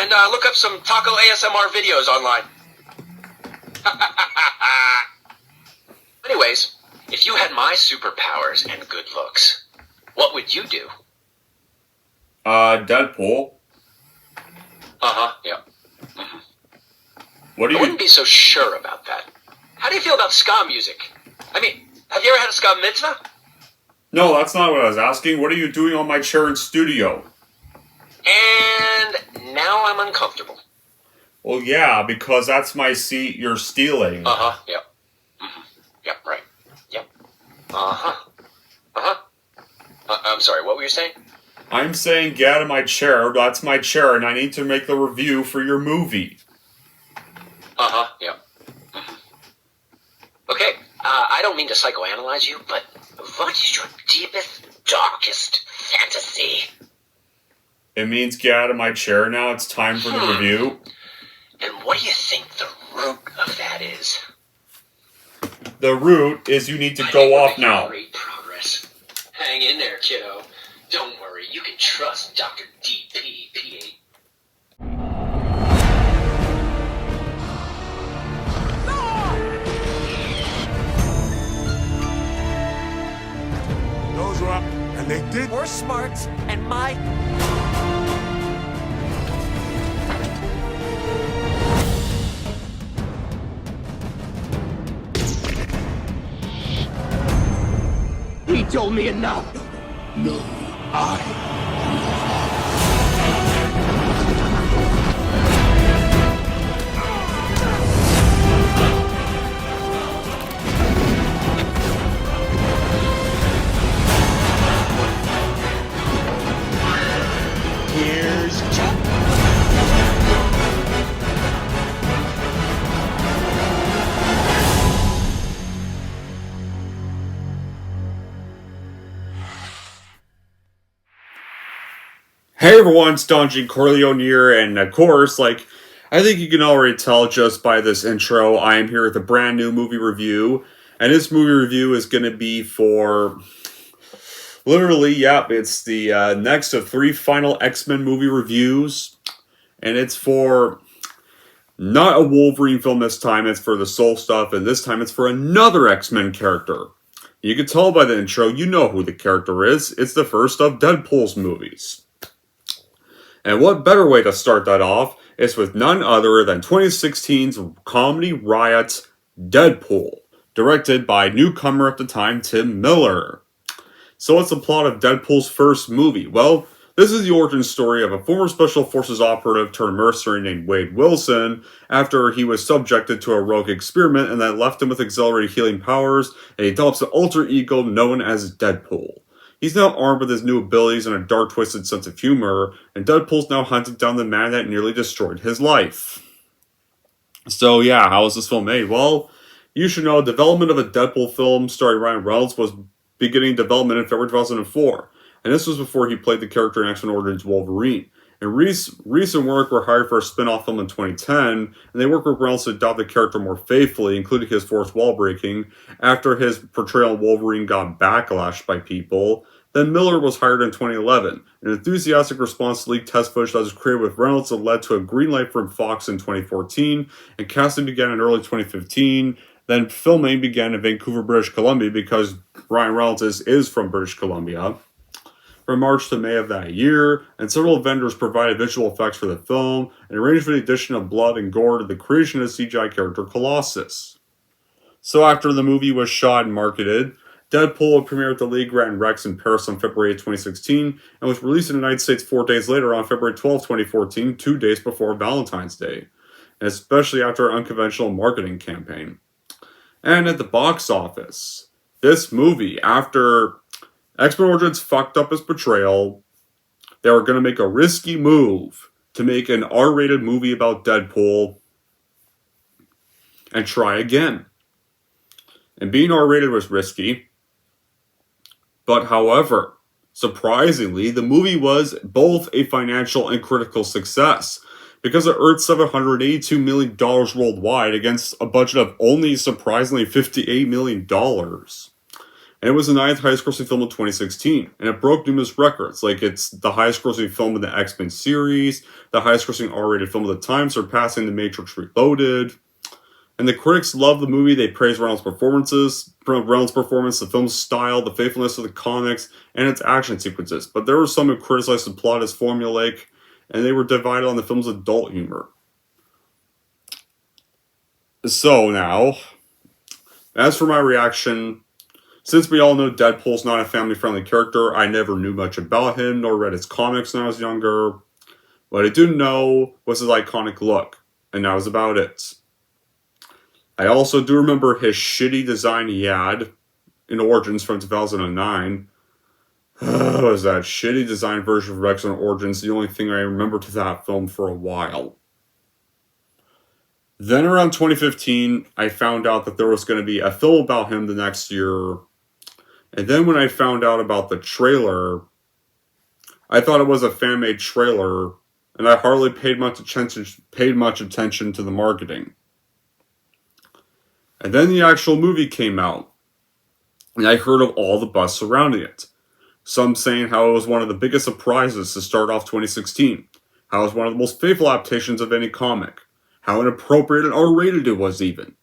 and look up some taco ASMR videos online. Anyways, if you had my superpowers and good looks, what would you do? Deadpool. Yeah. What do I you... wouldn't be so sure about that. How do you feel about ska music? I mean, have you ever had a ska mitzvah? No, that's not what I was asking. What are you doing on my chair in studio? And now I'm uncomfortable. Well, yeah, because that's my seat you're stealing. Yep. Yep, right. Yep. I'm sorry, what were you saying? I'm saying get out of my chair. That's my chair, and I need to make the review for your movie. Yep. Okay, I don't mean to psychoanalyze you, but what is your deepest, darkest fantasy? It means get out of my chair now. It's time for the review. And what do you think the root of that is? The root is you need to go off now. Great progress. Hang in there, kiddo. Don't worry, you can trust Dr. DPPA. Those were up, and they did. We're smart, and my... He told me enough. No, I. Here's Chuck. Hey everyone, it's Dungeon Corleone here, and of course, I think you can already tell just by this intro, I am here with a brand new movie review, and this movie review is going to be for, literally, it's the next of 3 final X-Men movie reviews, and it's for not a Wolverine film this time, it's for the Soul stuff, and this time it's for another X-Men character. You can tell by the intro, you know who the character is. It's the first of Deadpool's movies. And what better way to start that off is with none other than 2016's comedy riot, Deadpool, directed by newcomer at the time, Tim Miller. So what's the plot of Deadpool's first movie? Well, this is the origin story of a former Special Forces operative turned mercenary named Wade Wilson after he was subjected to a rogue experiment and that left him with accelerated healing powers, and he develops an alter ego known as Deadpool. He's now armed with his new abilities and a dark, twisted sense of humor, and Deadpool's now hunting down the man that nearly destroyed his life. So yeah, how was this film made? Well, you should know development of a Deadpool film starring Ryan Reynolds was beginning development in February 2004, and this was before he played the character in X-Men Origins Wolverine. And recent work were hired for a spin-off film in 2010, and they worked with Reynolds to adopt the character more faithfully, including his forced wall breaking, after his portrayal of Wolverine got backlash by people. Then Miller was hired in 2011. An enthusiastic response to leaked test footage that was created with Reynolds that led to a green light from Fox in 2014, and casting began in early 2015. Then filming began in Vancouver, British Columbia, because Ryan Reynolds is from British Columbia, from March to May of that year, and several vendors provided visual effects for the film, and arranged for the addition of blood and gore to the creation of the CGI character Colossus. So after the movie was shot and marketed, Deadpool premiered at the League Grand Rex in Paris on February 2016, and was released in the United States 4 days later on February 12, 2014, 2 days before Valentine's Day, and especially after an unconventional marketing campaign. And at the box office, this movie, after X-Men Origins fucked up his portrayal, they were going to make a risky move to make an R-rated movie about Deadpool and try again. And being R-rated was risky, but however, surprisingly, the movie was both a financial and critical success, because it earned $782 million worldwide against a budget of only, surprisingly, $58 million. And it was the 9th highest grossing film of 2016. And it broke numerous records. Like, it's the highest grossing film in the X-Men series, the highest grossing R-rated film of the time, surpassing The Matrix Reloaded. And the critics loved the movie. They praised Reynolds' performance, the film's style, the faithfulness of the comics, and its action sequences. But there were some who criticized the plot as formulaic, and they were divided on the film's adult humor. So now, as for my reaction, since we all know Deadpool's not a family-friendly character, I never knew much about him, nor read his comics when I was younger. What I do know was his iconic look, and that was about it. I also do remember his shitty design he had in Origins from 2009. Was that shitty design version of X-Men Origins the only thing I remember to that film for a while. Then around 2015, I found out that there was going to be a film about him the next year. And then when I found out about the trailer, I thought it was a fan-made trailer, and I hardly paid much attention to the marketing. And then the actual movie came out, and I heard of all the buzz surrounding it. Some saying how it was one of the biggest surprises to start off 2016, how it was one of the most faithful adaptations of any comic, how inappropriate and R-rated it was even.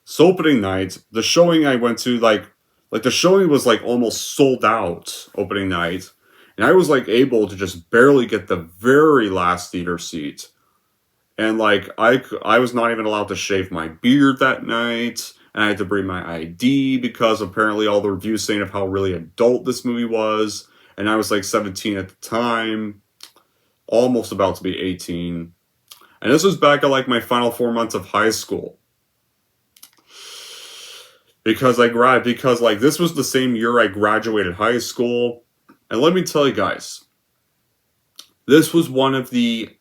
So opening night, the showing I went to, the showing was almost sold out opening night, and I was able to just barely get the very last theater seat. And I was not even allowed to shave my beard that night, and I had to bring my ID because apparently all the reviews saying of how really adult this movie was, and I was 17 at the time, almost about to be 18. And this was back at my final 4 months of high school. Because this was the same year I graduated high school. And let me tell you guys, this was one of the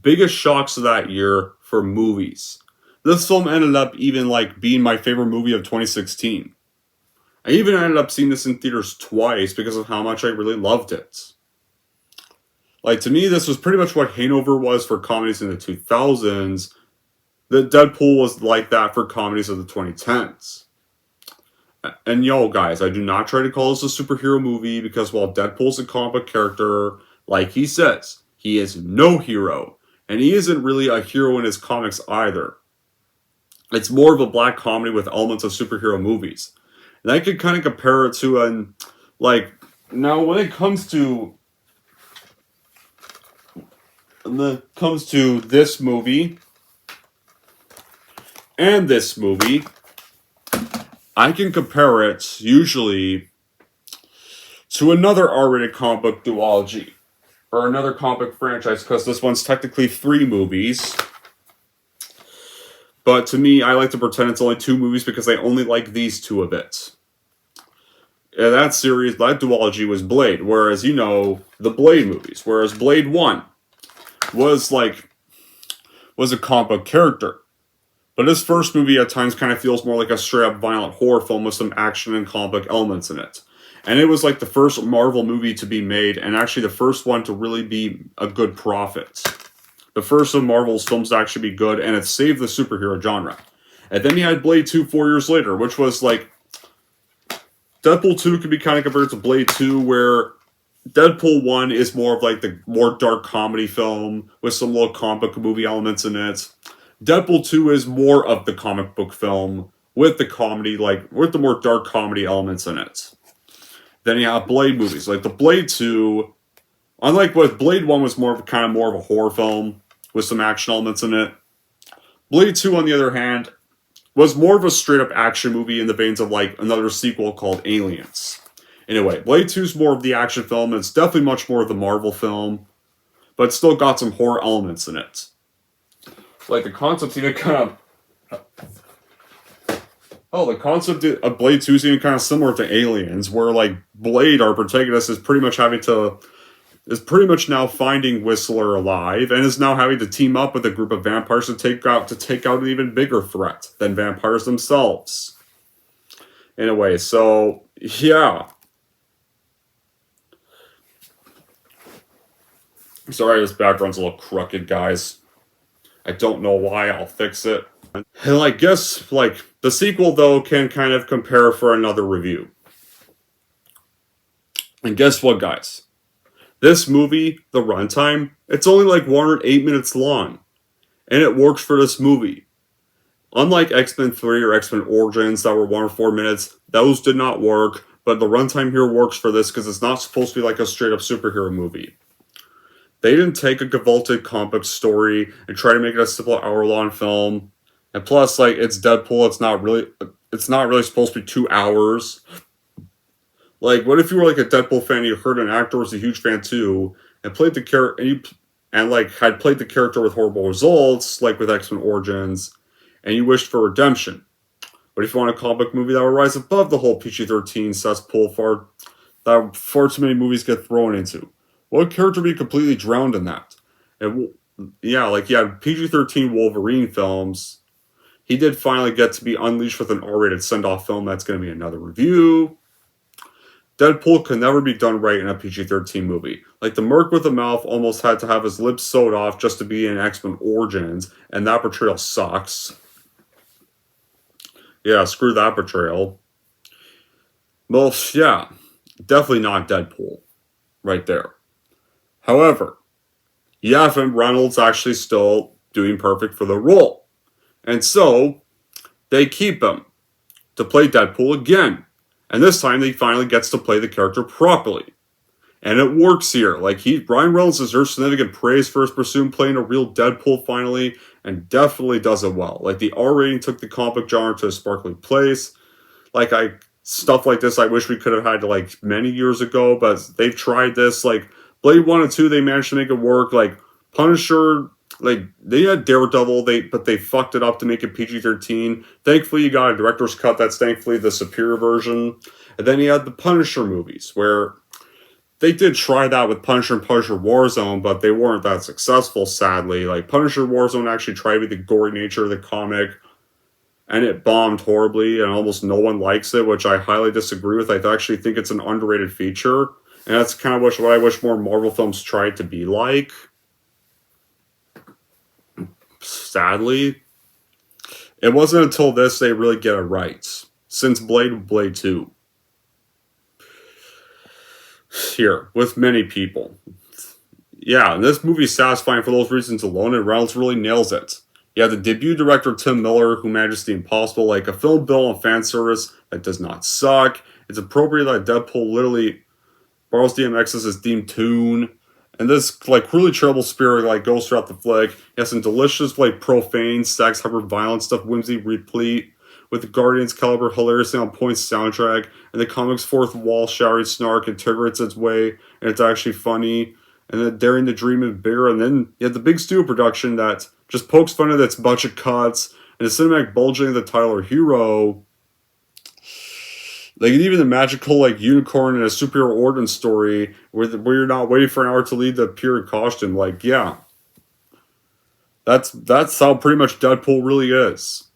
biggest shocks of that year for movies. This film ended up even being my favorite movie of 2016. I even ended up seeing this in theaters twice because of how much I really loved it. To me, this was pretty much what Hangover was for comedies in the 2000s. That Deadpool was like that for comedies of the 2010s. And yo, guys, I do not try to call this a superhero movie because while Deadpool's a comic book character, like he says, he is no hero. And he isn't really a hero in his comics either. It's more of a black comedy with elements of superhero movies. And I could kind of compare it to now when it comes to this movie and this movie, I can compare it usually to another R-rated comic book duology, or another comic book franchise, because this one's technically 3 movies. But to me, I like to pretend it's only 2 movies because I only like these 2 of it. And that series, that duology was Blade, whereas the Blade movies, whereas Blade 1 was a comic book character. But this first movie at times kind of feels more like a straight-up violent horror film with some action and comic book elements in it. And it was the first Marvel movie to be made, and actually the first one to really be a good profit. The first of Marvel's films to actually be good, and it saved the superhero genre. And then you had Blade 2 4 years later, which was Deadpool 2 could be kind of compared to Blade 2, where Deadpool 1 is more of the more dark comedy film with some little comic book movie elements in it. Deadpool 2 is more of the comic book film with the comedy, with the more dark comedy elements in it. Then you have Blade movies, the Blade 2, unlike what Blade 1 was more of a horror film with some action elements in it. Blade 2, on the other hand, was more of a straight-up action movie in the veins of another sequel called Aliens. Anyway, Blade 2 is more of the action film, and it's definitely much more of the Marvel film, but it's still got some horror elements in it. The concept even kind of... the concept of Blade 2 is even kind of similar to Aliens, where Blade, our protagonist, is pretty much now finding Whistler alive, and is now having to team up with a group of vampires to take out an even bigger threat than vampires themselves. In a way, so yeah. Sorry, this background's a little crooked, guys. I don't know why. I'll fix it. And I guess the sequel though can kind of compare for another review. And guess what, guys? This movie, the runtime, it's only like 108 minutes long. And it works for this movie. Unlike X-Men 3 or X-Men Origins that were 104 minutes, those did not work, but the runtime here works for this because it's not supposed to be like a straight-up superhero movie. They didn't take a convoluted comic book story and try to make it a simple hour-long film. And plus, like, it's Deadpool, it's not really supposed to be 2 hours. Like, what if you were like a Deadpool fan and you heard an actor was a huge fan too, and played the character, and like had played the character with horrible results, like with X-Men Origins, and you wished for redemption. But if you want a comic book movie that will rise above the whole PG-13 cesspool that far too many movies get thrown into, what character would be completely drowned in that? And yeah, like PG-13 Wolverine films. He did finally get to be unleashed with an R-rated send-off film. That's going to be another review. Deadpool could never be done right in a PG-13 movie. Like, the Merc with the Mouth almost had to have his lips sewed off just to be in X-Men Origins, and that portrayal sucks. Yeah, screw that portrayal. Well, yeah, definitely not Deadpool. Right there. However, yeah, Reynolds actually still doing perfect for the role. And so, they keep him to play Deadpool again. And this time he finally gets to play the character properly. And it works here. Like, Ryan Reynolds deserves significant praise for his pursuit in playing a real Deadpool finally, and definitely does it well. Like, the R rating took the comic genre to a sparkly place. Like, stuff like this I wish we could have had like many years ago, but they've tried this. Like, Blade 1 and 2, they managed to make it work. Like, Punisher, like, they had Daredevil, but they fucked it up to make it PG-13. Thankfully, you got a director's cut that's thankfully the superior version. And then you had the Punisher movies, where they did try that with Punisher and Punisher Warzone, but they weren't that successful, sadly. Like, Punisher Warzone actually tried to be the gory nature of the comic, and it bombed horribly, and almost no one likes it, which I highly disagree with. I actually think it's an underrated feature, and that's kind of what I wish more Marvel films tried to be like. Sadly, it wasn't until this they really get it right. Since Blade 2. Here, with many people. Yeah, and this movie is satisfying for those reasons alone, and Reynolds really nails it. You have the debut director Tim Miller, who manages the impossible, like a film built on fan service that does not suck. It's appropriate that Deadpool literally borrows DMX as his theme tune. And this, like, really terrible spirit, like, goes throughout the flick. It has some delicious, like, profane, sex, hyper-violent stuff, whimsy replete, with the Guardians caliber hilariously on point soundtrack, and the comic's fourth wall shattering snark integrates its way, and it's actually funny. And then Daring to Dream is bigger, and then you have the big studio production that just pokes fun at its bunch of cuts, and the cinematic bulging of the title or hero. Like, even the magical, like, unicorn in a superhero origin story where you're not waiting for an hour to lead the period costume. Like, yeah. That's how pretty much Deadpool really is.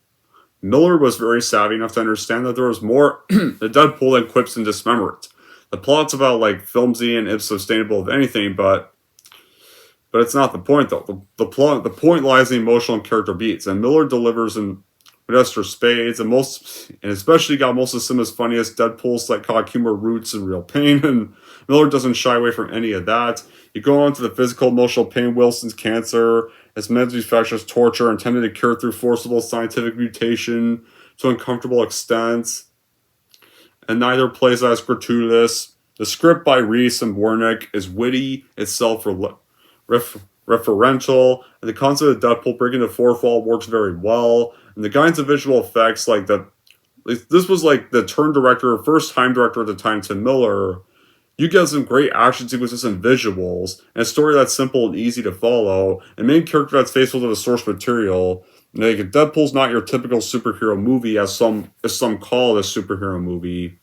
Miller was very savvy enough to understand that there was more to Deadpool than quips and dismemberment. The plot's about, like, filmsy and sustainable of anything, but it's not the point, though. The point lies in the emotional and character beats, and Miller delivers in Modester spades, and especially got most of Cinema's funniest Deadpool's psychotic humor roots in real pain, and Miller doesn't shy away from any of that. You go on to the physical, emotional pain, Wilson's cancer, as mentally fractures torture intended to cure through forcible scientific mutation to uncomfortable extents, and neither plays as gratuitous. The script by Reese and Wernick is witty, it's self-referential, and the concept of Deadpool breaking the fourth wall works very well. And the kinds of visual effects, this was like the first time director at the time, Tim Miller. You get some great action sequences and visuals, and a story that's simple and easy to follow, and main character that's faithful to the source material. Like, Deadpool's not your typical superhero movie, as some call it a superhero movie.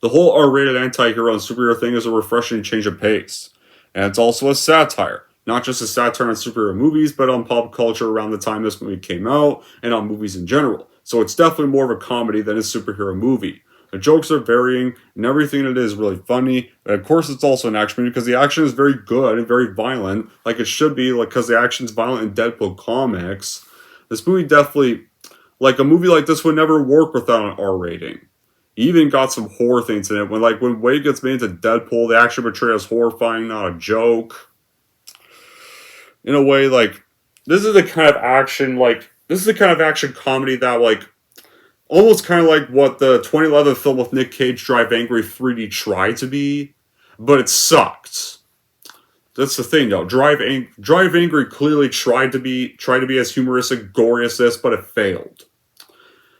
The whole R-rated anti-hero and superhero thing is a refreshing change of pace. And it's also a satire. Not just a satire on superhero movies, but on pop culture around the time this movie came out, and on movies in general. So it's definitely more of a comedy than a superhero movie. The jokes are varying, and everything in it is really funny. And of course, it's also an action movie, because the action is very good and very violent, like it should be, because the action's violent in Deadpool comics. This movie definitely, like, a movie like this would never work without an R rating. He even got some horror things in it. When Wade gets made into Deadpool, they actually portray as horrifying, not a joke. In a way, this is the kind of action, comedy that, almost kind of like what the 2011 film with Nick Cage, Drive Angry 3D tried to be, but it sucked. That's the thing, though. Drive Angry clearly tried to be as humoristic, gory as this, but it failed.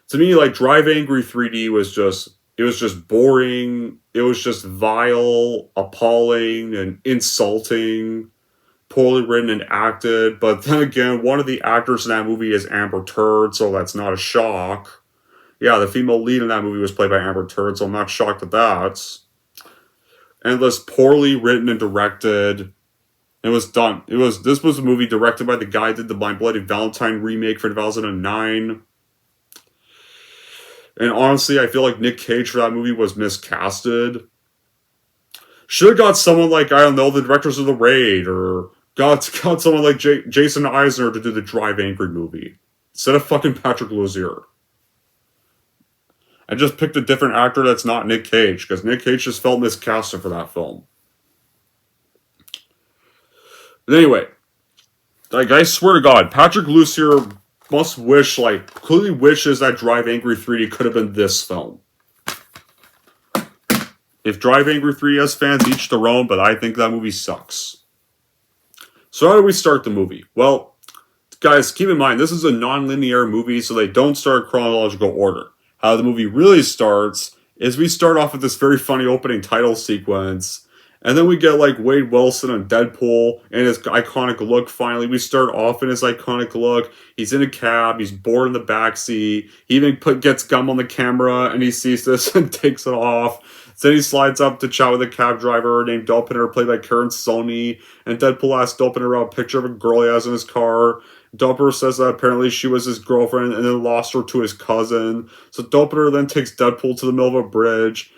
To me, Drive Angry 3D was just boring. It was just vile, appalling, and insulting. Poorly written and acted. But then again, one of the actors in that movie is Amber Turd, so that's not a shock. Yeah, the female lead in that movie was played by Amber Turd, so I'm not shocked at that. And it was poorly written and directed. It was done. This was a movie directed by the guy who did the My Bloody Valentine remake for 2009. And honestly, I feel like Nick Cage for that movie was miscasted. Should have got someone like, I don't know, the directors of The Raid, or got someone like Jason Eisner to do the Drive Angry movie, instead of fucking Patrick Lussier. I just picked a different actor that's not Nick Cage, because Nick Cage just felt miscasted for that film. But anyway, I swear to God, Patrick Lussier must clearly wishes that Drive Angry 3D could have been this film. If Drive Angry 3D has fans, each their own, but I think that movie sucks. So how do we start the movie? Well, guys, keep in mind, this is a non-linear movie, so they don't start in chronological order. How the movie really starts is we start off with this very funny opening title sequence, and then we get Wade Wilson and Deadpool and his iconic look finally. We start off in his iconic look. He's in a cab, he's bored in the backseat. He even gets gum on the camera and he sees this and takes it off. Then he slides up to chat with a cab driver named Dopener, played by Karen Sony, and Deadpool asks Dopener about a picture of a girl he has in his car. Dopener says that apparently she was his girlfriend and then lost her to his cousin. So Dopener then takes Deadpool to the middle of a bridge.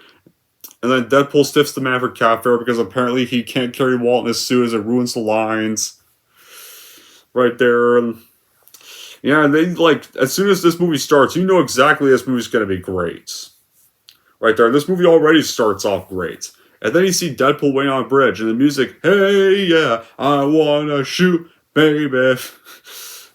And then Deadpool stiffs the man for cab fare because apparently he can't carry Walt in his suit as it ruins the lines. Right there. And yeah, they as soon as this movie starts, you know exactly this movie's going to be great. Right there. This movie already starts off great. And then you see Deadpool waiting on a bridge, and the music, hey, yeah, I wanna shoot, baby.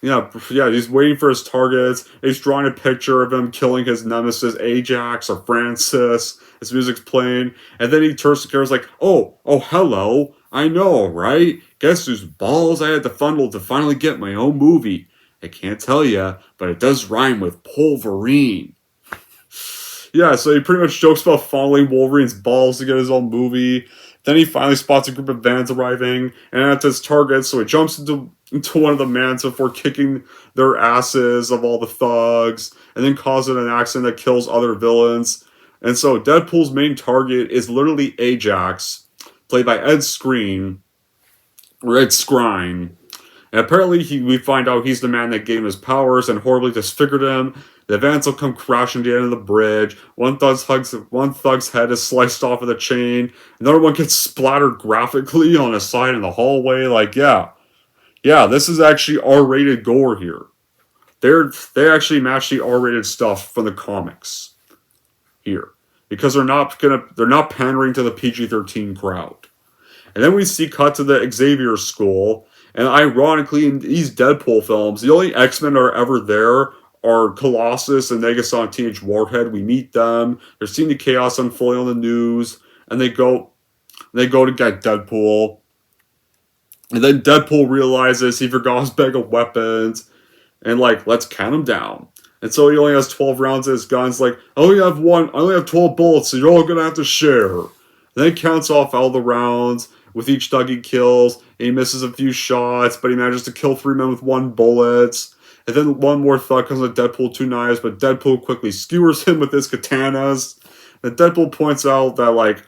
Yeah, he's waiting for his targets. He's drawing a picture of him killing his nemesis, Ajax or Francis. His music's playing. And then he turns to the camera, oh, hello. I know, right? Guess whose balls I had to funnel to finally get my own movie. I can't tell ya, but it does rhyme with Wolverine. Yeah, so he pretty much jokes about funneling Wolverine's balls to get his own movie. Then he finally spots a group of vans arriving, and at his target, so he jumps into one of the vans before kicking their asses of all the thugs, and then causing an accident that kills other villains. And so Deadpool's main target is literally Ajax, played by Ed Skrein. And apparently we find out he's the man that gave him his powers and horribly disfigured him. The vans will come crashing to the end of the bridge. One thug's head is sliced off with a chain. Another one gets splattered graphically on a side in the hallway. Yeah, this is actually R-rated gore here. They actually match the R-rated stuff from the comics here, because they're not pandering to the PG-13 crowd. And then we see cut to the Xavier School, and ironically, in these Deadpool films, the only X-Men that are ever there are Colossus and Negasonic Teenage Warhead. We meet them. They're seeing the chaos unfolding on the news, and they go to get Deadpool. And then Deadpool realizes he forgot his bag of weapons, and let's count him down. And so he only has 12 rounds in his guns. I only have 12 bullets, so you're all gonna have to share. And then he counts off all the rounds. With each thug he kills, and he misses a few shots, but he manages to kill 3 men with 1 bullet. And then one more thug comes with Deadpool 2 knives, but Deadpool quickly skewers him with his katanas. And Deadpool points out that,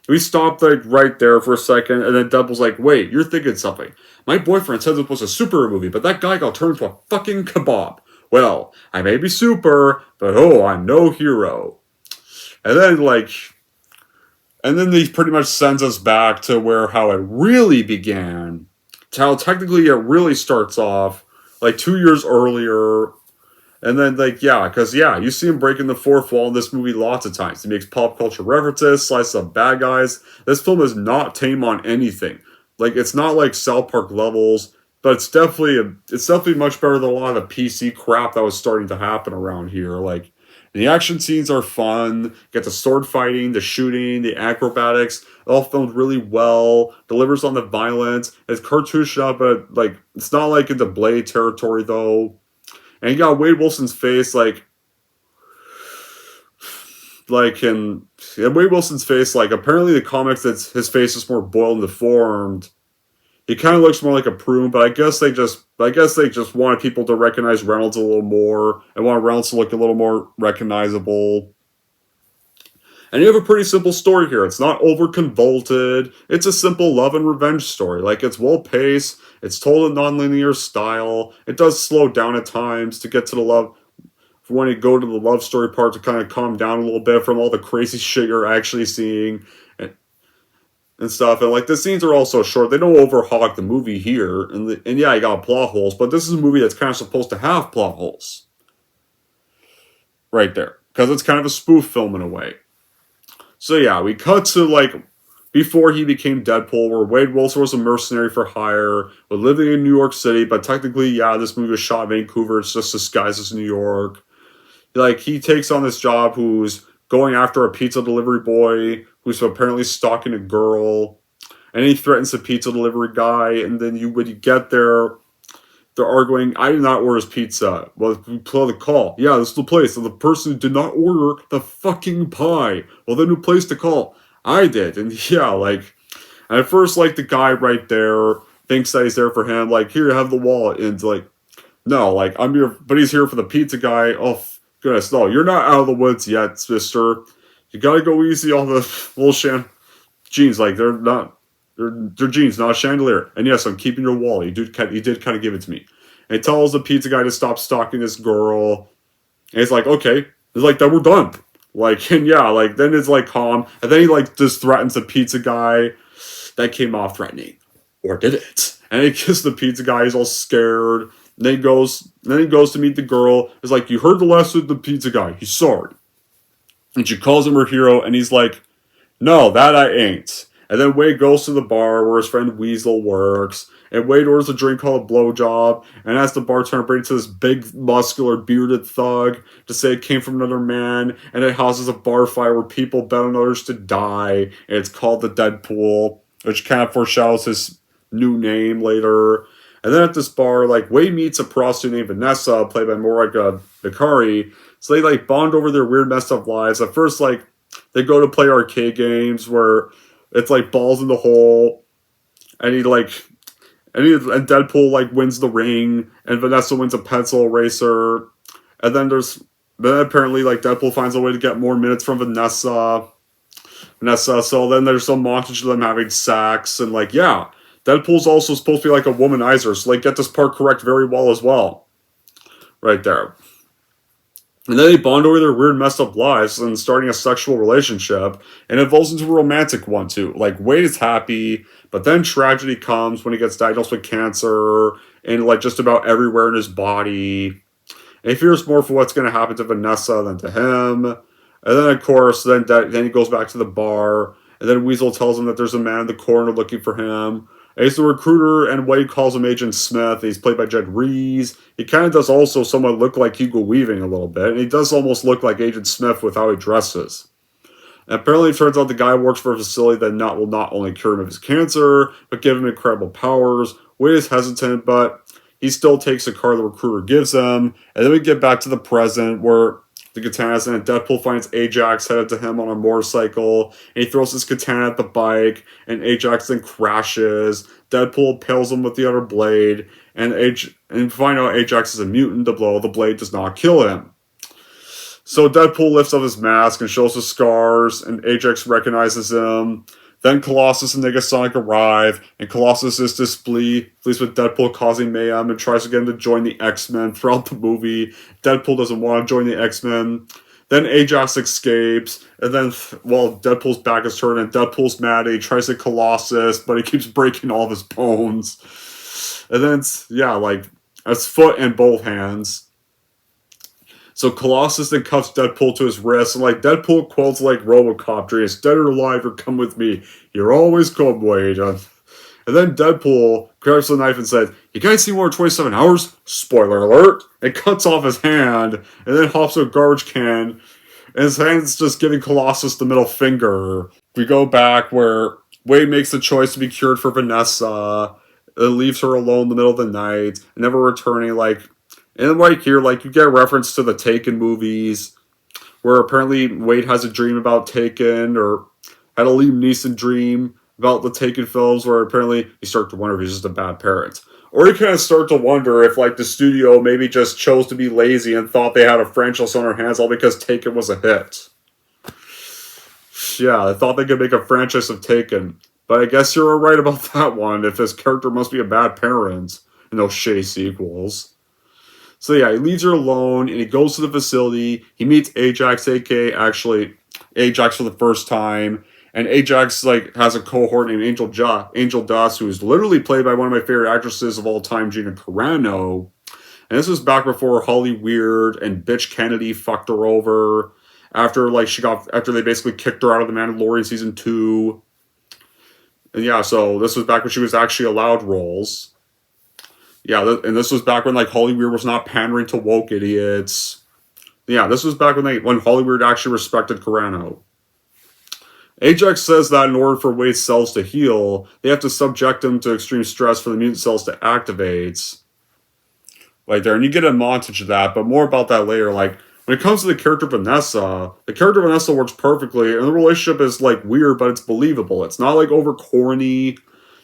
we stopped, right there for a second, and then Deadpool's wait, you're thinking something. My boyfriend said this was a superhero movie, but that guy got turned into a fucking kebab. Well, I may be super, but I'm no hero. And then, and then he pretty much sends us back to how it really began. To how technically it really starts off, 2 years earlier. And then, like, yeah, because, yeah, you see him breaking the fourth wall in this movie lots of times. He makes pop culture references, slices up bad guys. This film is not tame on anything. Like, it's not like South Park levels, but it's definitely much better than a lot of the PC crap that was starting to happen around here. Like, the action scenes are fun. Get the sword fighting, the shooting, the acrobatics, all filmed really well. Delivers on the violence. It's cartoonish up, but, like, it's not like into Blade territory, though. And you got Wade Wilson's face, like in Wade Wilson's face, like, apparently the comics, that's his face is more boiled and deformed. He kind of looks more like a prune, but I guess they just wanted people to recognize Reynolds a little more and want Reynolds to look a little more recognizable. And you have a pretty simple story here. It's not over convoluted. It's a simple love and revenge story. Like, it's well paced. It's told in non-linear style. It does slow down at times to get to the love. When you go to the love story part, to kind of calm down a little bit from all the crazy shit you're actually seeing and stuff. And, like, the scenes are also short. They don't overhog the movie here. And yeah, you got plot holes, but this is a movie that's kind of supposed to have plot holes. Right there. Because it's kind of a spoof film in a way. So yeah, we cut to, like, before he became Deadpool, where Wade Wilson was a mercenary for hire, was living in New York City, but technically, yeah, this movie was shot in Vancouver, it's just disguised as New York. Like, he takes on this job who's going after a pizza delivery boy, who's apparently stalking a girl, and he threatens the pizza delivery guy, and then when you get there, they're arguing, I did not order his pizza. Well, we play the call. Yeah, this is the place. And the person who did not order the fucking pie. Well, then who placed the call? I did. And yeah, like, and at first, like, the guy right there thinks that he's there for him. Like, here, have the wallet. And it's like, no, like, I'm here, but he's here for the pizza guy. Oh, goodness, no, you're not out of the woods yet, sister. You gotta go easy on the little jeans. Like, they're jeans, not a chandelier. And yes, I'm keeping your wallet. He did kind of give it to me. And he tells the pizza guy to stop stalking this girl. And he's like, okay. He's like, then we're done. Like, and yeah, like, then it's like calm. And then he, like, just threatens the pizza guy. That came off threatening. Or did it? And he kisses the pizza guy. He's all scared. And then he goes to meet the girl. He's like, you heard the last of the pizza guy. He's sorry. And she calls him her hero. And he's like, no, that I ain't. And then Wade goes to the bar where his friend Weasel works. And Wade orders a drink called a blowjob. And asks the bartender to bring it to this big, muscular, bearded thug to say it came from another man. And it houses a bar fight where people bet on others to die. And it's called the Deadpool, which kind of foreshadows his new name later. And then at this bar, like, Wade meets a prostitute named Vanessa, played by Morika Bakari. So they, like, bond over their weird, messed up lives. At first, like, they go to play arcade games where it's like balls in the hole, and and Deadpool, like, wins the ring, and Vanessa wins a pencil eraser, and then apparently, like, Deadpool finds a way to get more minutes from Vanessa, so then there's some montage of them having sex, and, like, yeah, Deadpool's also supposed to be like a womanizer, so, like, get this part correct very well as well. Right there. And then they bond over their weird, messed up lives and starting a sexual relationship, and it evolves into a romantic one, too. Like, Wade is happy, but then tragedy comes when he gets diagnosed with cancer, and, like, just about everywhere in his body. And he fears more for what's going to happen to Vanessa than to him. And then, of course, then he goes back to the bar, and then Weasel tells him that there's a man in the corner looking for him. And he's the recruiter, and Wade calls him Agent Smith. He's played by Jed Rees. He kind of does also somewhat look like Hugo Weaving a little bit, and he does almost look like Agent Smith with how he dresses. And apparently it turns out the guy works for a facility that will not only cure him of his cancer, but give him incredible powers. Wade is hesitant, but he still takes the car the recruiter gives him. And then we get back to the present, where the katanas, and Deadpool finds Ajax headed to him on a motorcycle, and he throws his katana at the bike, and Ajax then crashes. Deadpool impales him with the other blade, and find out Ajax is a mutant. The blow of the blade does not kill him. So Deadpool lifts up his mask and shows his scars, and Ajax recognizes him. Then Colossus and Negasonic arrive, and Colossus is displeased with Deadpool causing mayhem and tries to get him to join the X-Men throughout the movie. Deadpool doesn't want to join the X-Men. Then Ajax escapes, and then, well, Deadpool's back is turned, and Deadpool's mad, and he tries to Colossus, but he keeps breaking all of his bones. And then it's, yeah, like, his foot and both hands. So Colossus then cuffs Deadpool to his wrist, and like Deadpool quotes like RoboCop dreams, "Dead or alive, or come with me. You're always come, Wade." And then Deadpool grabs the knife and says, "You guys see more 27 hours? Spoiler alert!" And cuts off his hand, and then hops to a garbage can, and his hand's just giving Colossus the middle finger. We go back where Wade makes the choice to be cured for Vanessa, and leaves her alone in the middle of the night, never returning, like, and then right here, like, you get a reference to the Taken movies, where apparently Wade has a dream about Taken, or had a Liam Neeson dream about the Taken films, where apparently you start to wonder if he's just a bad parent. Or you kind of start to wonder if, like, the studio maybe just chose to be lazy and thought they had a franchise on their hands all because Taken was a hit. Yeah, they thought they could make a franchise of Taken. But I guess you're right about that one, if his character must be a bad parent in those shitty sequels. So yeah, he leaves her alone, and he goes to the facility. He meets Ajax, aka actually Ajax for the first time. And Ajax like has a cohort named Angel Dust, who is literally played by one of my favorite actresses of all time, Gina Carano. And this was back before Holly Weird and Bitch Kennedy fucked her over. After they basically kicked her out of The Mandalorian season 2. And yeah, so this was back when she was actually allowed roles. Yeah, and this was back when like Holly Weird was not pandering to woke idiots. Yeah, this was back when Holly Weird actually respected Carano. Ajax says that in order for Wade's cells to heal, they have to subject him to extreme stress for the mutant cells to activate. Right there, and you get a montage of that, but more about that later. Like, when it comes to the character Vanessa works perfectly, and the relationship is like weird, but it's believable. It's not like over corny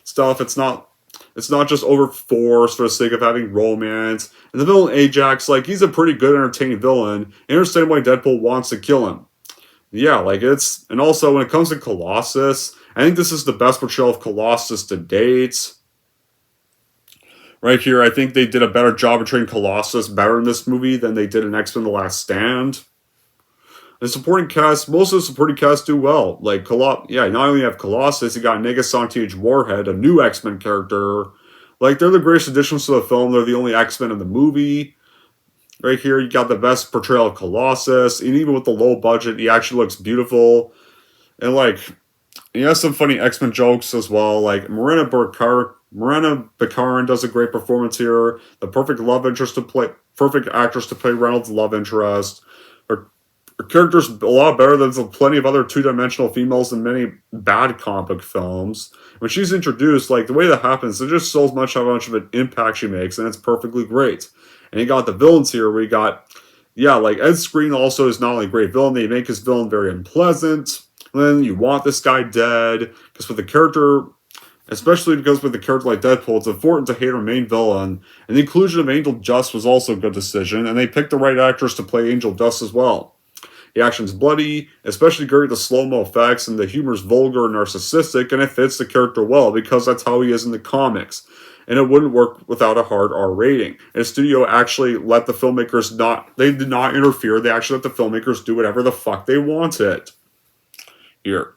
stuff. It's not just over forced for the sake of having romance. And the villain Ajax, like, he's a pretty good, entertaining villain. I understand why Deadpool wants to kill him. Yeah, like and also when it comes to Colossus, I think this is the best portrayal of Colossus to date. Right here, I think they did a better job of portraying Colossus better in this movie than they did in X-Men The Last Stand. The supporting cast, most of the supporting cast do well. Like, not only have Colossus, you got Negasonic Warhead, a new X-Men character. Like, they're the greatest additions to the film. They're the only X-Men in the movie. Right here, you got the best portrayal of Colossus. And even with the low budget, he actually looks beautiful. And, like, he has some funny X-Men jokes as well. Like, Morena Baccarin does a great performance here. The perfect actress to play Reynolds' love interest. Her character's a lot better than plenty of other two-dimensional females in many bad comic book films. When she's introduced, like, the way that happens, it just shows how much of an impact she makes, and it's perfectly great. And you got the villains here, where you got, like, Ed Skrein also is not only a great villain, they make his villain very unpleasant. And then you want this guy dead, because with the character, especially because with a character like Deadpool, it's important to hate our main villain. And the inclusion of Angel Dust was also a good decision, and they picked the right actress to play Angel Dust as well. The action's bloody, especially great with the slow-mo effects, and the humor's vulgar and narcissistic, and it fits the character well, because that's how he is in the comics. And it wouldn't work without a hard R rating. And the studio actually let the filmmakers they did not interfere, they actually let the filmmakers do whatever the fuck they wanted. Here.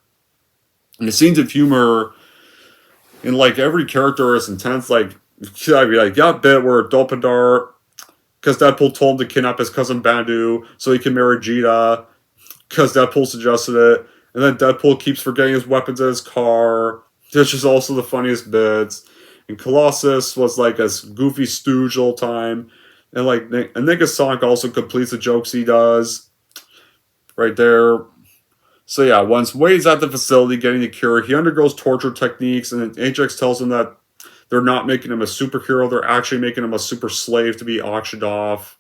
And the scenes of humor in, like, every character is intense. Like, got bit where Dolpadar, because Deadpool told him to kidnap his cousin Bandu so he can marry Jita, because Deadpool suggested it. And then Deadpool keeps forgetting his weapons in his car. Which is also the funniest bits. And Colossus was like a goofy stooge all the time. And like Negasonic also completes the jokes he does. Right there. So yeah, once Wade's at the facility getting the cure, he undergoes torture techniques, and Ajax tells him that they're not making him a superhero, they're actually making him a super slave to be auctioned off.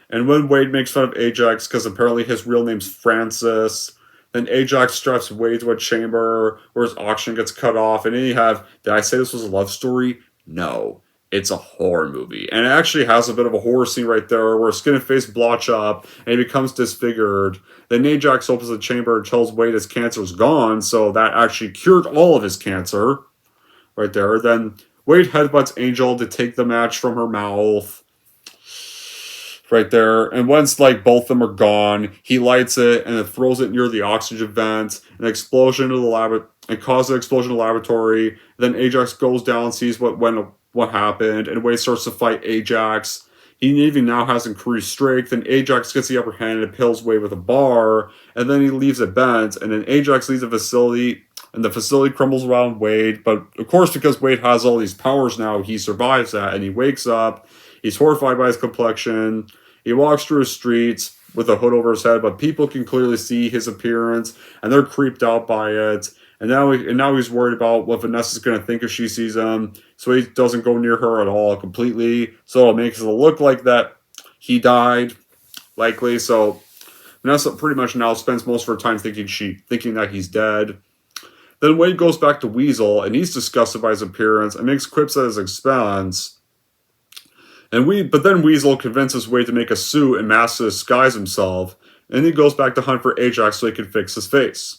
And when Wade makes fun of Ajax, because apparently his real name's Francis, then Ajax straps Wade to a chamber where his oxygen gets cut off. And then you have, did I say this was a love story? No. It's a horror movie. And it actually has a bit of a horror scene right there where skin and face blotch up and he becomes disfigured. Then Ajax opens the chamber and tells Wade his cancer is gone, so that actually cured all of his cancer. Right there. Then Wade headbutts Angel to take the match from her mouth. Right there. And once, like, both of them are gone, he lights it and then throws it near the oxygen vent. An explosion in the lab and causes an explosion in the laboratory. Then Ajax goes down and sees what happened, and Wade starts to fight Ajax. He even now has increased strength, and Ajax gets the upper hand and impales Wade with a bar, and then he leaves it bent, and then Ajax leaves the facility, and the facility crumbles around Wade, but of course because Wade has all these powers now, he survives that, and he wakes up, he's horrified by his complexion, he walks through the streets with a hood over his head, but people can clearly see his appearance, and they're creeped out by it, and now he's worried about what Vanessa's going to think if she sees him, so he doesn't go near her at all completely, so it makes it look like that he died, likely, so Vanessa pretty much now spends most of her time thinking that he's dead. Then Wade goes back to Weasel, and he's disgusted by his appearance, and makes quips at his expense. But then Weasel convinces Wade to make a suit and mask to disguise himself, and he goes back to hunt for Ajax so he can fix his face.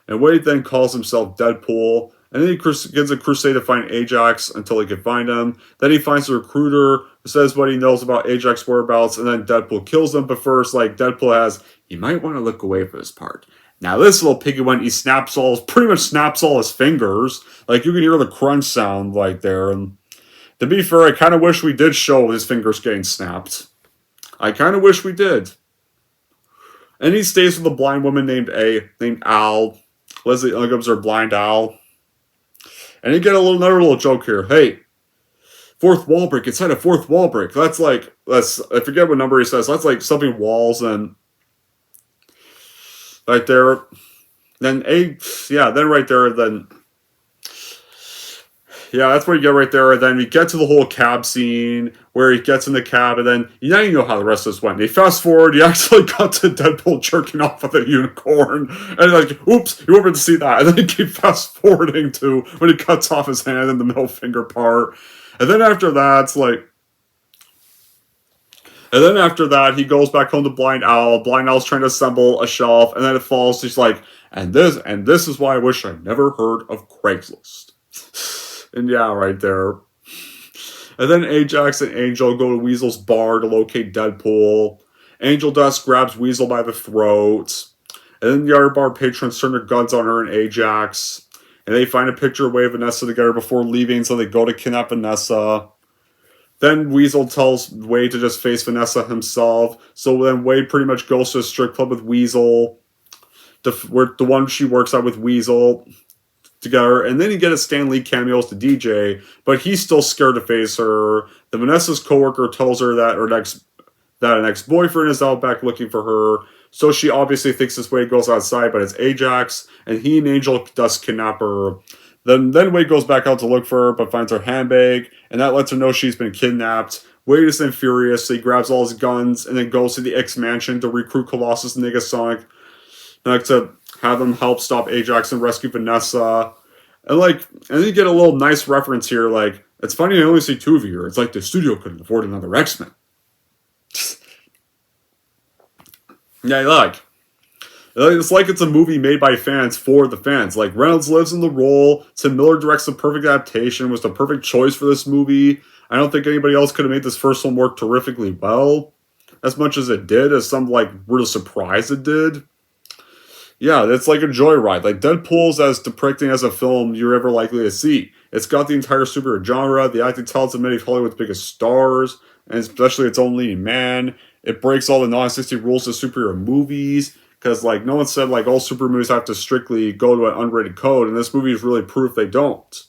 And Wade then calls himself Deadpool, and then he begins a crusade to find Ajax until he can find him. Then he finds a recruiter who says what he knows about Ajax's whereabouts, and then Deadpool kills him. But first, Deadpool has, you might want to look away for this part. Now this little piggy one, he pretty much snaps all his fingers. You can hear the crunch sound there. And to be fair, I kind of wish we did show his fingers getting snapped. I kind of wish we did. And he stays with a blind woman named Al. Leslie Uggams are blind Al. And you get another little joke here. Hey, fourth wall break. It's had a fourth wall break. That's I forget what number he says. That's something walls and right there. Then right there, that's what you get right there. And then we get to the whole cab scene where he gets in the cab, and then now you know how the rest of this went. They fast forward, you actually got to Deadpool jerking off with a unicorn, and oops, you weren't meant to see that. And then you keep fast forwarding to when he cuts off his hand in the middle finger part. And then after that, he goes back home to Blind Owl. Blind Owl's trying to assemble a shelf, and then it falls. He's like, and this is why I wish I never heard of Craigslist. And yeah, right there. And then Ajax and Angel go to Weasel's bar to locate Deadpool. Angel Dust grabs Weasel by the throat. And then the other bar patrons turn their guns on her and Ajax. And they find a picture of Wade and Vanessa together before leaving, so they go to kidnap Vanessa. Then Weasel tells Wade to just face Vanessa himself. So then Wade pretty much goes to a strip club with Weasel. The one she works at with Weasel. Together, and then you get a Stan Lee cameos to DJ, but he's still scared to face her. The Vanessa's coworker tells her that an ex-boyfriend is out back looking for her, so she obviously thinks this Wade goes outside, but it's Ajax, and he and Angel Dust kidnap her. Then Wade goes back out to look for her, but finds her handbag, and that lets her know she's been kidnapped. Wade is then furious, so he grabs all his guns, and then goes to the X-Mansion to recruit Colossus and Negasonic, to have them help stop Ajax and rescue Vanessa. And then you get a little nice reference here, it's funny I only see two of you here. It's like the studio couldn't afford another X-Men. Yeah, it's like it's a movie made by fans for the fans. Reynolds lives in the role. Tim Miller directs the perfect adaptation, was the perfect choice for this movie. I don't think anybody else could have made this first one work terrifically well, as much as it did, as some were surprised it did. Yeah, it's like a joyride. Deadpool's as depicting as a film you're ever likely to see. It's got the entire superhero genre, the acting talents of many of Hollywood's biggest stars, and especially its own leading man. It breaks all the non-existing rules of superhero movies, because no one said all super movies have to strictly go to an unrated code, and this movie is really proof they don't.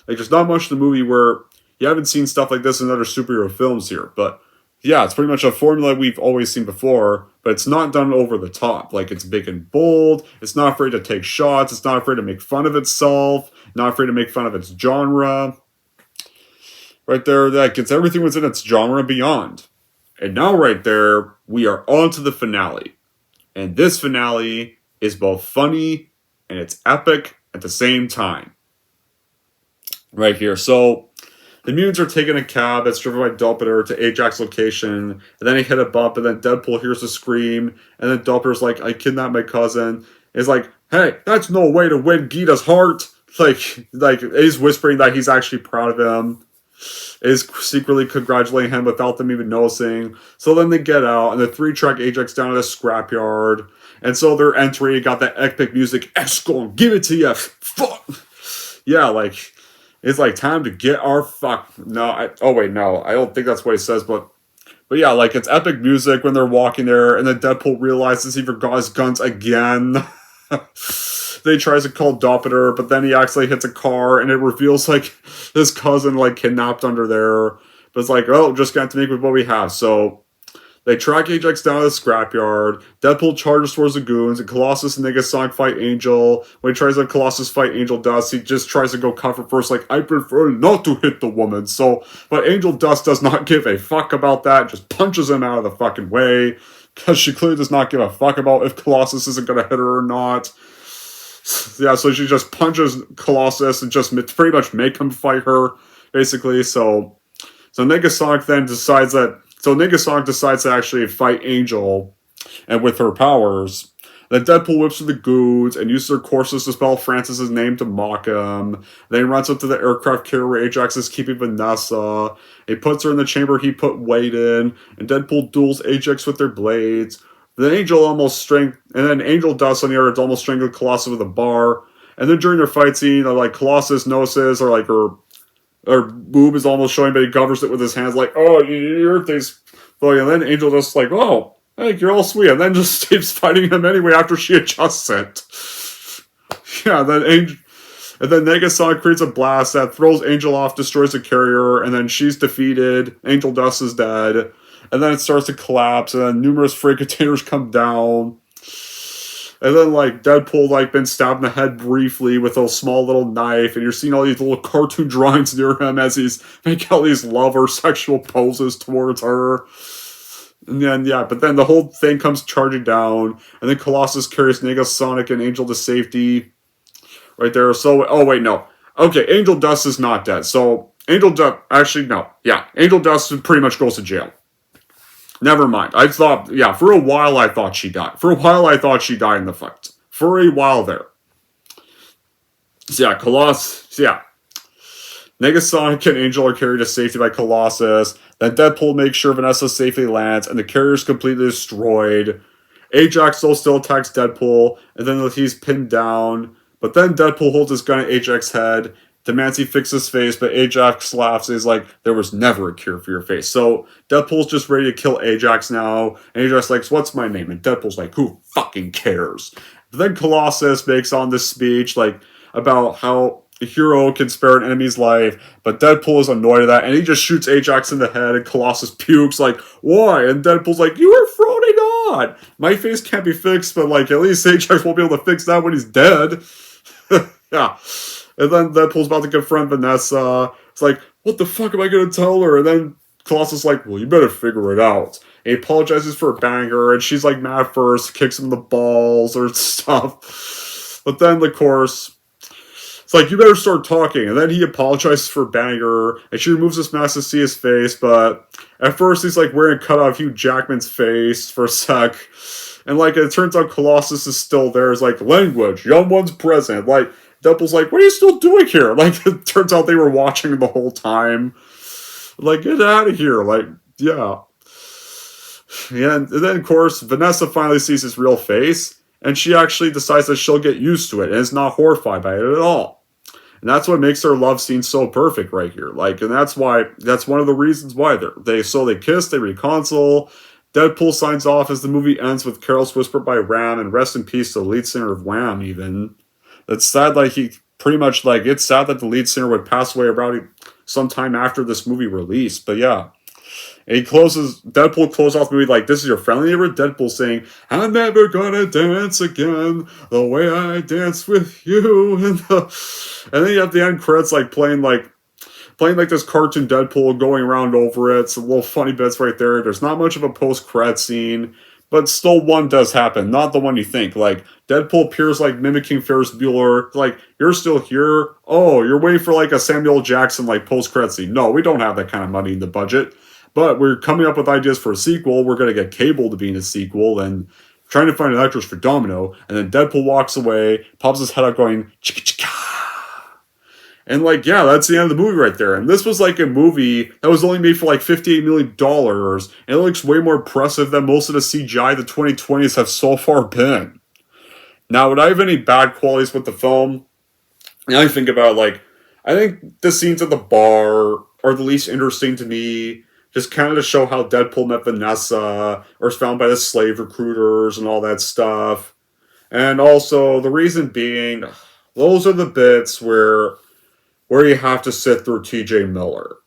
There's not much in the movie where you haven't seen stuff like this in other superhero films here, but yeah, it's pretty much a formula we've always seen before, but it's not done over the top. It's big and bold, it's not afraid to take shots, it's not afraid to make fun of itself, not afraid to make fun of its genre. Right there, that gets everything within its genre and beyond. And now right there, we are on to the finale. And this finale is both funny and it's epic at the same time. Right here, so the mutants are taking a cab that's driven by Dulpeter to Ajax's location, and then they hit a bump, and then Deadpool hears a scream, and then Dulpeter's like, I kidnapped my cousin. He's like, hey, that's no way to win Gita's heart. He's whispering that he's actually proud of him. Is secretly congratulating him without them even noticing. So then they get out, and the three-track Ajax down at a scrapyard. And so they're entering, got that epic music, Escon, give it to you, fuck. Yeah, it's time to get our fuck. No, I don't think that's what he says, but But yeah, like, it's epic music when they're walking there, and then Deadpool realizes he forgot his guns again. Then he tries to call Doppler, but then he actually hits a car, and it reveals, like, his cousin, like, kidnapped under there. But it's like, oh, just got to make with what we have. So they track Ajax down to the scrapyard. Deadpool charges towards the goons, and Colossus and Negasonic fight Angel. When he tries to Colossus fight Angel Dust, he just tries to go cover first, like, I prefer not to hit the woman. But Angel Dust does not give a fuck about that, just punches him out of the fucking way, because she clearly does not give a fuck about if Colossus isn't going to hit her or not. Yeah, so she just punches Colossus and just pretty much make him fight her, basically. So Negasonic then decides that. So Negasonic decides to actually fight Angel, and with her powers. Then Deadpool whips through the goons and uses her courses to spell Francis's name to mock him. Then he runs up to the aircraft carrier where Ajax is keeping Vanessa. He puts her in the chamber he put Wade in, and Deadpool duels Ajax with their blades. Then Angel Dust on the other almost strangled Colossus with a bar. And then during their fight scene, like, Colossus notices, or like her boob is almost showing, but he covers it with his hands, like, oh, your thing's flowing. And then Angel just like, oh, I think you're all sweet. And then just keeps fighting him anyway after she adjusts it. Yeah, and then Negasonic creates a blast that throws Angel off, destroys the carrier, and then she's defeated. Angel Dust is dead. And then it starts to collapse, and then numerous freight containers come down. And then, like, Deadpool, like, been stabbed in the head briefly with a small little knife, and you're seeing all these little cartoon drawings near him as he's making all these love or sexual poses towards her. And then, yeah, but then the whole thing comes charging down, and then Colossus carries Negasonic and Angel to safety. Right there. So, oh, wait, no. Okay, Angel Dust is not dead. So, Angel Dust, actually, no. Yeah, Angel Dust pretty much goes to jail. Never mind. I thought, yeah, for a while I thought she died. For a while I thought she died in the fight. For a while there. So yeah, Negasonic and Angel are carried to safety by Colossus. Then Deadpool makes sure Vanessa safely lands, and the carrier is completely destroyed. Ajax still attacks Deadpool, and then he's pinned down. But then Deadpool holds his gun at Ajax's head, demands he fix his face, but Ajax laughs and he's like, there was never a cure for your face. So Deadpool's just ready to kill Ajax now, and Ajax like, what's my name? And Deadpool's like, who fucking cares? But then Colossus makes on this speech, like, about how a hero can spare an enemy's life, but Deadpool is annoyed at that, and he just shoots Ajax in the head, and Colossus pukes, like, why? And Deadpool's like, you were frowning on! My face can't be fixed, but, like, at least Ajax won't be able to fix that when he's dead. Yeah. And then Deadpool's about to confront Vanessa. It's like, what the fuck am I gonna tell her? And then Colossus is like, well, you better figure it out. And he apologizes for banging her, and she's like mad first, kicks him in the balls or stuff. But then, of course, it's like, you better start talking. And then he apologizes for banging her, and she removes his mask to see his face, but at first he's like wearing a cut off Hugh Jackman's face for a sec. And like, it turns out Colossus is still there. It's like, language, young one's present. Like, Deadpool's like, what are you still doing here? Like, it turns out they were watching the whole time. Like, get out of here. Like, yeah. And then, of course, Vanessa finally sees his real face, and she actually decides that she'll get used to it, and is not horrified by it at all. And that's what makes their love scene so perfect right here. Like, and that's one of the reasons why they kiss, they reconcile. Deadpool signs off as the movie ends with Carol's Whisper by Ram, and rest in peace to the lead singer of Wham, even. It's sad, like, it's sad that the lead singer would pass away around sometime after this movie released, but yeah. And Deadpool closes off the movie like, this is your friendly neighborhood Deadpool saying, I'm never gonna dance again the way I danced with you. And then you have the end credits, like, playing this cartoon Deadpool going around over it. Some little funny bits right there. There's not much of a post-credit scene, but still one does happen. Not the one you think. Like, Deadpool appears, like, mimicking Ferris Bueller. Like, you're still here? Oh, you're waiting for, like, a Samuel L. Jackson, like, post-credit scene. No, we don't have that kind of money in the budget. But we're coming up with ideas for a sequel. We're going to get Cable to be in a sequel, and trying to find an actress for Domino. And then Deadpool walks away, pops his head out going, chicka chicka. And, like, yeah, that's the end of the movie right there. And this was, like, a movie that was only made for, like, $58 million. And it looks way more impressive than most of the CGI the 2020s have so far been. Now, would I have any bad qualities with the film? Now I think about it, like, I think the scenes at the bar are the least interesting to me. Just kind of to show how Deadpool met Vanessa, or was found by the slave recruiters and all that stuff. And also, the reason being, those are the bits where you have to sit through T.J. Miller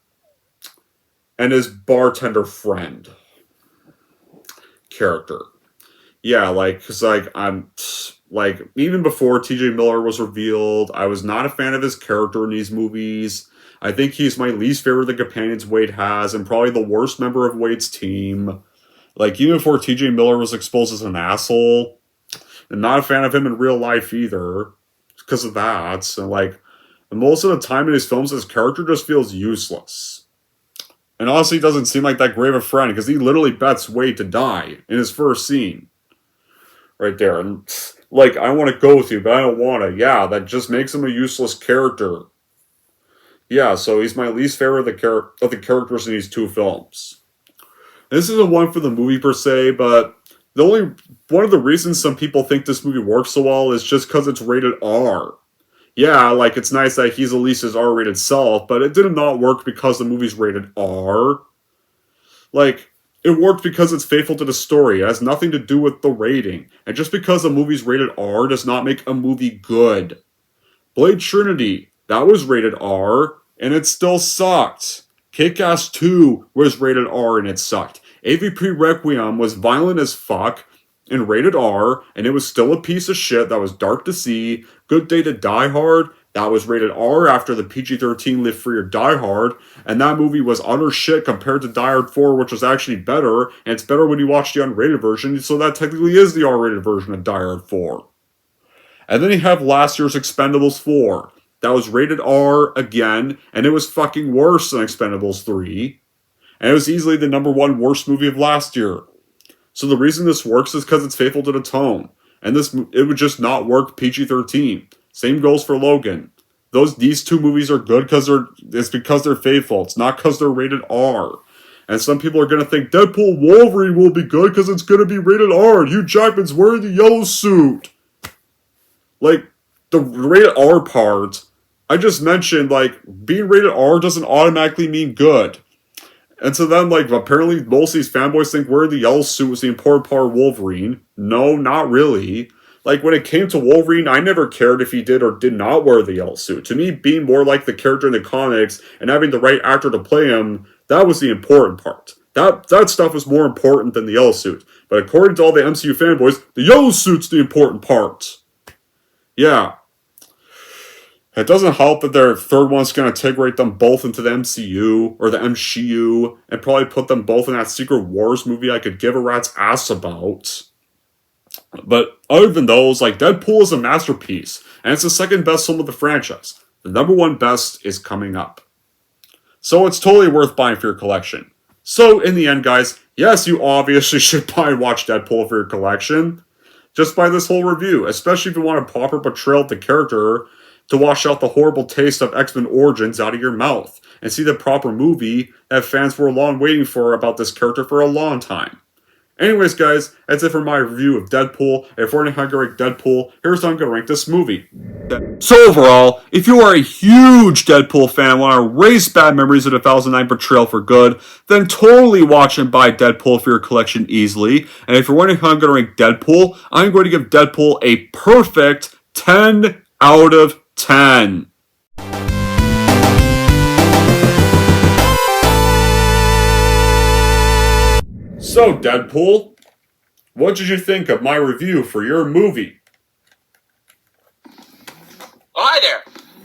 and his bartender friend character. Yeah, like, because, like, even before T.J. Miller was revealed, I was not a fan of his character in these movies. I think he's my least favorite of the companions Wade has, and probably the worst member of Wade's team. Like, even before T.J. Miller was exposed as an asshole, I'm not a fan of him in real life either, because of that. And, like, most of the time in his films, his character just feels useless. And honestly, doesn't seem like that great of a friend, because he literally bets Wade to die in his first scene. Right there. And, like, I want to go with you, but I don't want to. Yeah, that just makes him a useless character. Yeah, so he's my least favorite of the characters in these two films. This isn't one for the movie per se, but one of the reasons some people think this movie works so well is just because it's rated R. Yeah, like, it's nice that he's at least his R-rated self, but it did not work because the movie's rated R. Like, it worked because it's faithful to the story. It has nothing to do with the rating. And just because a movie's rated R does not make a movie good. Blade Trinity, that was rated R, and it still sucked. Kick-Ass 2 was rated R, and it sucked. AVP Requiem was violent as fuck, and rated R, and it was still a piece of shit that was dark to see. Good Day to Die Hard, that was rated R after the PG-13 Live Free or Die Hard, and that movie was utter shit compared to Die Hard 4, which was actually better, and it's better when you watch the unrated version, so that technically is the R-rated version of Die Hard 4. And then you have last year's Expendables 4. That was rated R again, and it was fucking worse than Expendables 3. And it was easily the #1 worst movie of last year. So the reason this works is because it's faithful to the tone. And it would just not work PG-13. Same goes for Logan. These two movies are good it's because they're faithful. It's not because they're rated R. And some people are going to think Deadpool Wolverine will be good because it's going to be rated R. Hugh Jackman's wearing the yellow suit. Like, the rated R part, I just mentioned, like, being rated R doesn't automatically mean good. And so then, like, apparently most of these fanboys think wearing the yellow suit was the important part of Wolverine. No, not really. Like, when it came to Wolverine, I never cared if he did or did not wear the yellow suit. To me, being more like the character in the comics and having the right actor to play him, that was the important part. That stuff was more important than the yellow suit. But according to all the MCU fanboys, the yellow suit's the important part. Yeah. It doesn't help that their third one's going to integrate them both into the MCU, or the MCU, and probably put them both in that Secret Wars movie I could give a rat's ass about. But other than those, like, Deadpool is a masterpiece, and it's the second best film of the franchise. The #1 best is coming up. So it's totally worth buying for your collection. So, in the end, guys, yes, you obviously should buy and watch Deadpool for your collection. Just by this whole review, especially if you want a proper portrayal of the character to wash out the horrible taste of X-Men Origins out of your mouth, and see the proper movie that fans were long waiting for about this character for a long time. Anyways, guys, that's it for my review of Deadpool. If we're going to rank Deadpool, here's how I'm going to rank this movie. So overall, if you are a huge Deadpool fan and want to erase bad memories of the 2009 portrayal for good, then totally watch and buy Deadpool for your collection easily. And if you're wondering how I'm going to rank Deadpool, I'm going to give Deadpool a perfect 10 out of 10. So, Deadpool, what did you think of my review for your movie? Oh, hi there.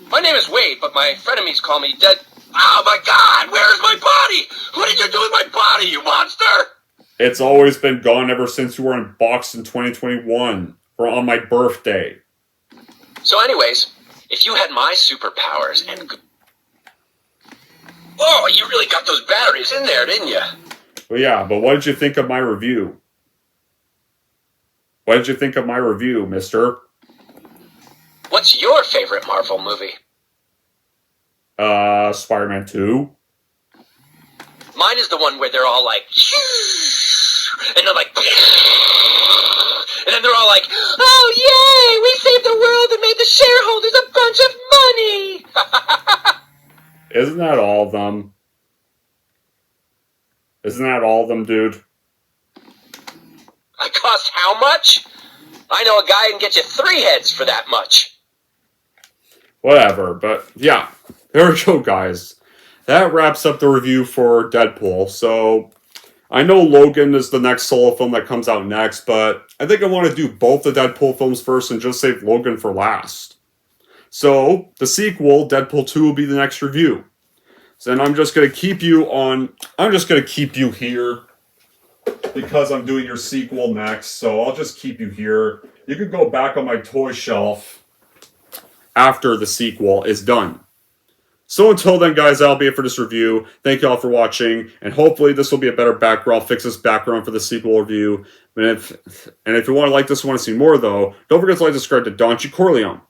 My name is Wade, but my frenemies call me Dead... Oh my god, where's my body? What did you do with my body, you monster? It's always been gone ever since you were unboxed in 2021, or on my birthday. So anyways, if you had my superpowers and... Oh, you really got those batteries in there, didn't you? Well, yeah, but what did you think of my review? What did you think of my review, mister? What's your favorite Marvel movie? Spider-Man 2. Mine is the one where they're all like... And they're like... And then they're all like... Oh, yay! We saved the world and made the shareholders a bunch of money! Isn't that all of them? Isn't that all of them, dude? I cost how much? I know a guy who can get you 3 heads for that much. Whatever, but yeah. There we go, guys. That wraps up the review for Deadpool. So, I know Logan is the next solo film that comes out next, but I think I want to do both the Deadpool films first and just save Logan for last. So, the sequel, Deadpool 2, will be the next review. So then I'm just going to keep you here because I'm doing your sequel next. So I'll just keep you here. You can go back on my toy shelf after the sequel is done. So until then, guys, that'll be it for this review. Thank you all for watching, and hopefully this will be a better background. I'll fix this background for the sequel review. And if you want to like this and want to see more, though, don't forget to like and subscribe to Don Corleone.